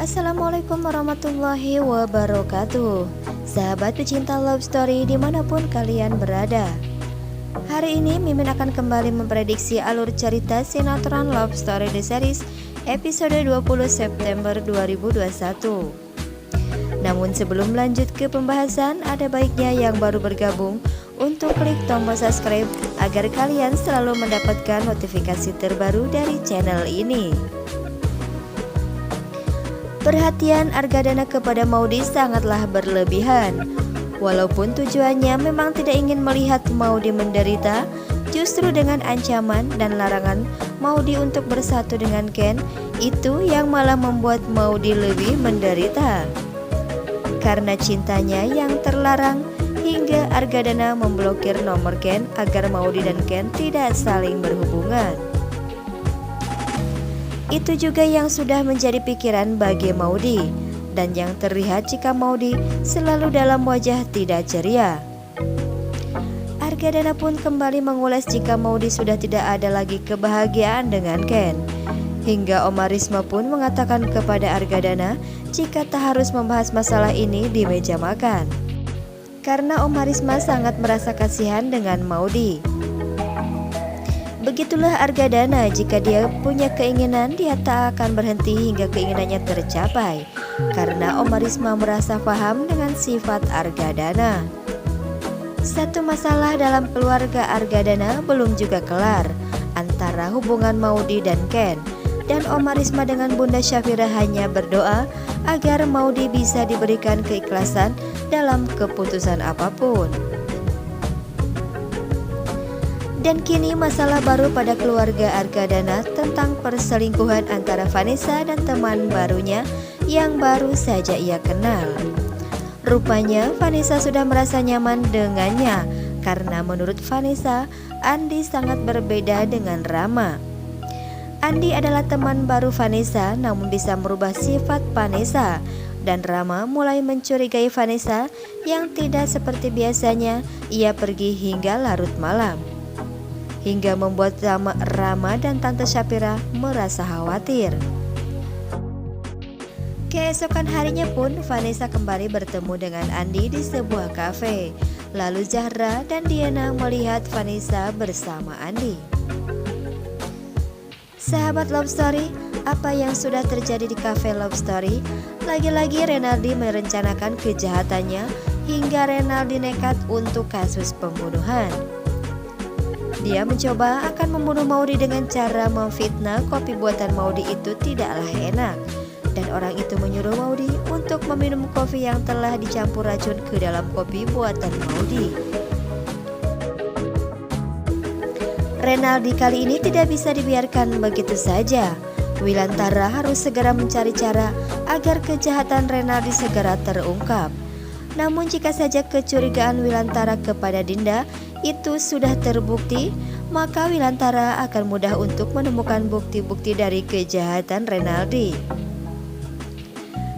Assalamualaikum warahmatullahi wabarakatuh. Sahabat pecinta love story dimanapun kalian berada, hari ini Mimin akan kembali memprediksi alur cerita sinetron Love Story The Series episode 20 September 2021. Namun sebelum lanjut ke pembahasan, ada baiknya yang baru bergabung untuk klik tombol subscribe agar kalian selalu mendapatkan notifikasi terbaru dari channel ini. Perhatian Argadana kepada Maudy sangatlah berlebihan. Walaupun tujuannya memang tidak ingin melihat Maudy menderita, justru dengan ancaman dan larangan Maudy untuk bersatu dengan Ken, itu yang malah membuat Maudy lebih menderita. Karena cintanya yang terlarang, hingga Argadana memblokir nomor Ken agar Maudy dan Ken tidak saling berhubungan. Itu juga yang sudah menjadi pikiran bagi Maudy, dan yang terlihat jika Maudy selalu dalam wajah tidak ceria. Argadana pun kembali mengulas jika Maudy sudah tidak ada lagi kebahagiaan dengan Ken. Hingga Oma Risma pun mengatakan kepada Argadana jika tak harus membahas masalah ini di meja makan, karena Oma Risma sangat merasa kasihan dengan Maudy. Begitulah Argadana, jika dia punya keinginan, dia tak akan berhenti hingga keinginannya tercapai, karena Oma Risma merasa paham dengan sifat Argadana. Satu masalah dalam keluarga Argadana belum juga kelar, antara hubungan Maudy dan Ken, dan Oma Risma dengan Bunda Syafira hanya berdoa agar Maudy bisa diberikan keikhlasan dalam keputusan apapun. Dan kini masalah baru pada keluarga Argadana tentang perselingkuhan antara Vanessa dan teman barunya yang baru saja ia kenal. Rupanya Vanessa sudah merasa nyaman dengannya, karena menurut Vanessa, Andi sangat berbeda dengan Rama. Andi adalah teman baru Vanessa, namun bisa merubah sifat Vanessa, dan Rama mulai mencurigai Vanessa yang tidak seperti biasanya ia pergi hingga larut malam, hingga membuat Rama dan Tante Syafira merasa khawatir. Keesokan harinya pun Vanessa kembali bertemu dengan Andi di sebuah kafe. Lalu Zahra dan Diana melihat Vanessa bersama Andi. Sahabat Love Story, apa yang sudah terjadi di kafe Love Story? Lagi-lagi Renaldi merencanakan kejahatannya hingga Renaldi nekat untuk kasus pembunuhan. Dia mencoba akan membunuh Maudy dengan cara memfitnah kopi buatan Maudy itu tidaklah enak, dan orang itu menyuruh Maudy untuk meminum kopi yang telah dicampur racun ke dalam kopi buatan Maudy. Renaldi kali ini tidak bisa dibiarkan begitu saja. Wilantara harus segera mencari cara agar kejahatan Renaldi segera terungkap. Namun jika saja kecurigaan Wilantara kepada Dinda itu sudah terbukti, maka Wilantara akan mudah untuk menemukan bukti-bukti dari kejahatan Renaldi.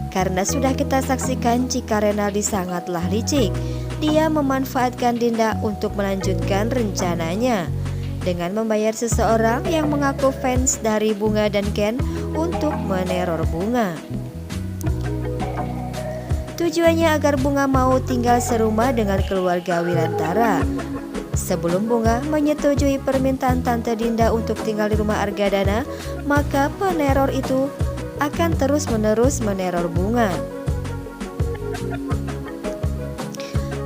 Karena sudah kita saksikan jika Renaldi sangatlah licik, dia memanfaatkan Dinda untuk melanjutkan rencananya dengan membayar seseorang yang mengaku fans dari Bunga dan Ken untuk meneror Bunga. Tujuannya agar Bunga mau tinggal serumah dengan keluarga Wilantara. Sebelum Bunga menyetujui permintaan Tante Dinda untuk tinggal di rumah Argadana, maka peneror itu akan terus-menerus meneror Bunga.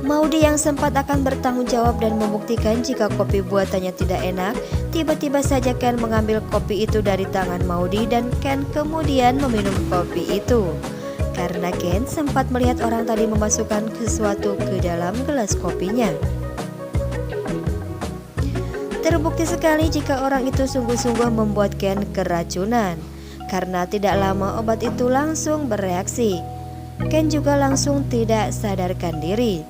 Maudy yang sempat akan bertanggung jawab dan membuktikan jika kopi buatannya tidak enak, tiba-tiba saja Ken mengambil kopi itu dari tangan Maudy dan Ken kemudian meminum kopi itu. Karena Ken sempat melihat orang tadi memasukkan sesuatu ke dalam gelas kopinya. Terbukti sekali jika orang itu sungguh-sungguh membuat Ken keracunan, karena tidak lama obat itu langsung bereaksi. Ken juga langsung tidak sadarkan diri.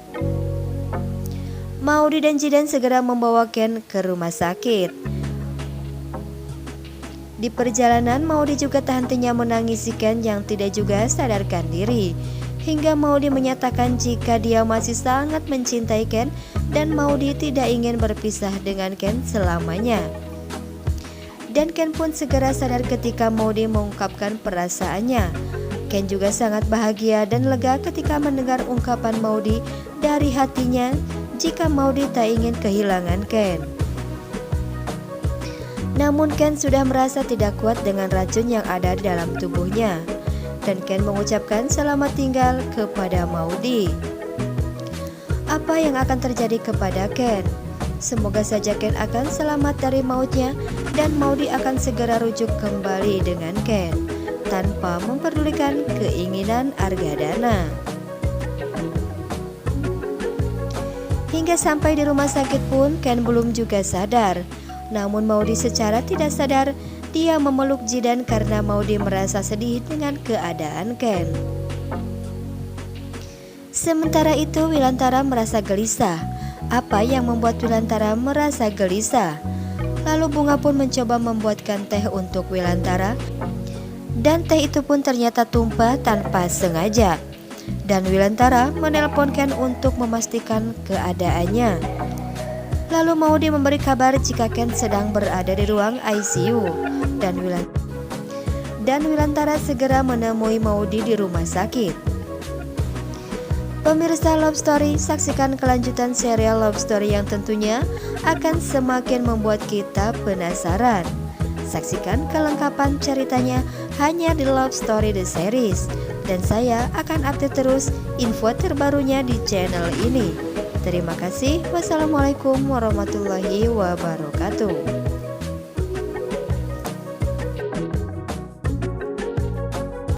Maudy dan Jidan segera membawa Ken ke rumah sakit. Di perjalanan Maudy juga tak hentinya menangisi Ken yang tidak juga sadarkan diri, hingga Maudy menyatakan jika dia masih sangat mencintai Ken dan Maudy tidak ingin berpisah dengan Ken selamanya. Dan Ken pun segera sadar ketika Maudy mengungkapkan perasaannya. Ken juga sangat bahagia dan lega ketika mendengar ungkapan Maudy dari hatinya jika Maudy tak ingin kehilangan Ken. Namun Ken sudah merasa tidak kuat dengan racun yang ada di dalam tubuhnya, dan Ken mengucapkan selamat tinggal kepada Maudy. Apa yang akan terjadi kepada Ken? Semoga saja Ken akan selamat dari mautnya dan Maudy akan segera rujuk kembali dengan Ken tanpa memperdulikan keinginan Argadana. Hingga sampai di rumah sakit pun Ken belum juga sadar. Namun Maudy secara tidak sadar dia memeluk Jidan karena Maudy merasa sedih dengan keadaan Ken. Sementara itu Wilantara merasa gelisah. Apa yang membuat Wilantara merasa gelisah? Lalu Bunga pun mencoba membuatkan teh untuk Wilantara, dan teh itu pun ternyata tumpah tanpa sengaja. Dan Wilantara menelpon Ken untuk memastikan keadaannya. Lalu Maudy memberi kabar jika Ken sedang berada di ruang ICU, dan Wilantara segera menemui Maudy di rumah sakit. Pemirsa Love Story, saksikan kelanjutan serial Love Story yang tentunya akan semakin membuat kita penasaran. Saksikan kelengkapan ceritanya hanya di Love Story The Series. Dan saya akan update terus info terbarunya di channel ini. Terima kasih. Wassalamualaikum warahmatullahi wabarakatuh.